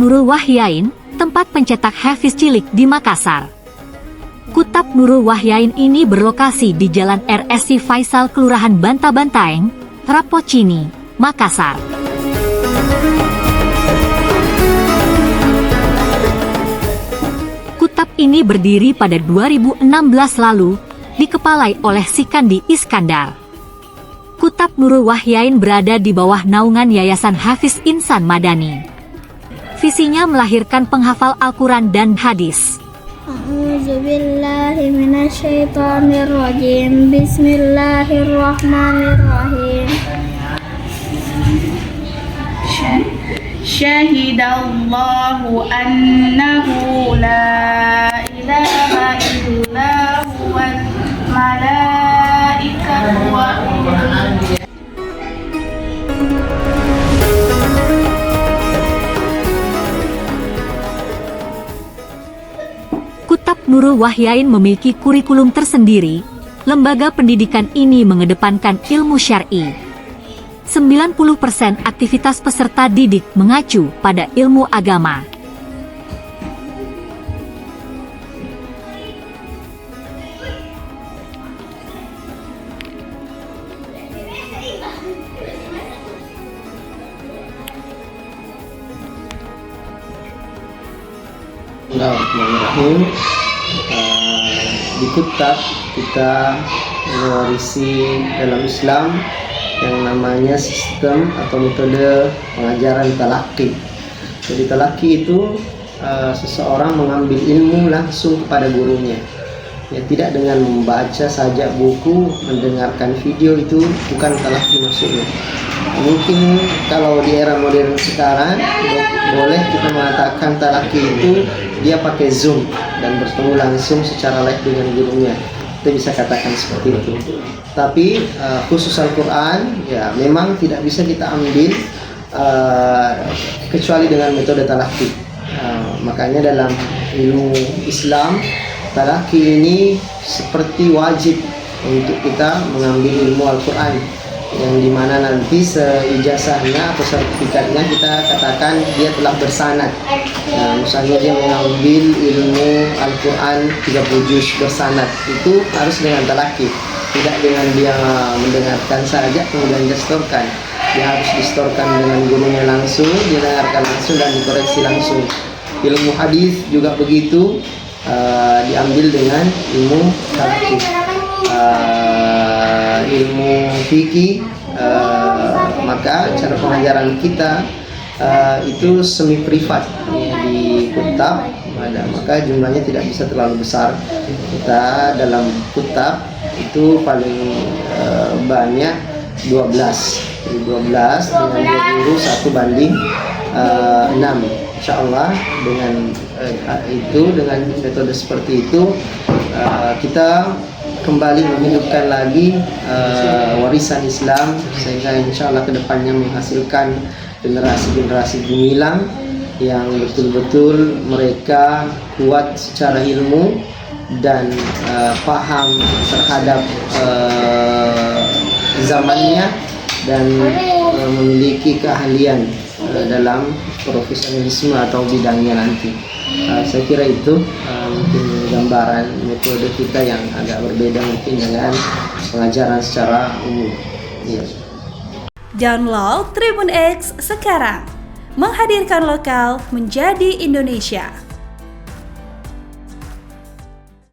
Nurul Wahyain, tempat pencetak Hafiz cilik di Makassar. Kutab Nurul Wahyain ini berlokasi di Jalan RSI Faisal, Kelurahan Banta-Bantaeng, Rapocini, Makassar. Kutab ini berdiri pada 2016 lalu, dikepalai oleh Sikandi Iskandar. Kutab Nurul Wahyain berada di bawah naungan Yayasan Hafiz Insan Madani. Visinya melahirkan penghafal Al-Quran dan hadis. A'udzubillahi minasyaitonirrajim. Bismillahirrahmanirrahim. Syahidallahu annahu la ilaha illa huwal malaikatu wa Kutab Nurul Wahyain memiliki kurikulum tersendiri. Lembaga pendidikan ini mengedepankan ilmu syar'i. 90% aktivitas peserta didik mengacu pada ilmu agama. Bismillahirrahmanirrahim. Di Kutab kita mewarisi dalam Islam yang namanya sistem atau metode pengajaran talaqi. Jadi talaqi itu seseorang mengambil ilmu langsung kepada gurunya. Ya, tidak dengan membaca saja buku, mendengarkan video, itu bukan talaqi maksudnya. Mungkin kalau di era modern sekarang boleh kita mengatakan talaqi itu dia pakai Zoom dan bertemu langsung secara live dengan gurunya. Kita bisa katakan seperti itu. Tapi khusus Al-Quran ya memang tidak bisa kita ambil kecuali dengan metode talaqi. Makanya dalam ilmu Islam talaqi ini seperti wajib untuk kita mengambil ilmu Al-Quran, yang dimana nanti seijazahnya atau sertifikatnya kita katakan dia telah bersanad. Nah, misalnya dia mengambil ilmu Al-Quran 30 juz bersanad, itu harus dengan talaqi, tidak dengan dia mendengarkan saja kemudian dia setorkan. Dia harus distorkan dengan gurunya langsung, didengarkan langsung dan dikoreksi langsung. Ilmu hadis juga begitu, diambil dengan ilmu talaqi. Ilmu fikih, maka cara pengajaran kita itu semi privat ya, di Kutab, maka jumlahnya tidak bisa terlalu besar. Kita dalam Kutab itu paling banyak 12. Jadi 12 dengan 2 guru 1 banding 6. Insya Allah dengan dengan metode seperti itu kita kembali menghidupkan lagi warisan Islam, sehingga insya Allah kedepannya menghasilkan generasi-generasi gemilang yang betul-betul mereka kuat secara ilmu dan paham terhadap zamannya dan memiliki keahlian dalam profesionalisme atau bidangnya nanti. Saya kira itu mungkin gambaran metode kita yang agak berbeda mungkin dengan pengajaran secara umum. Ya. Download Tribun X sekarang, menghadirkan lokal menjadi Indonesia.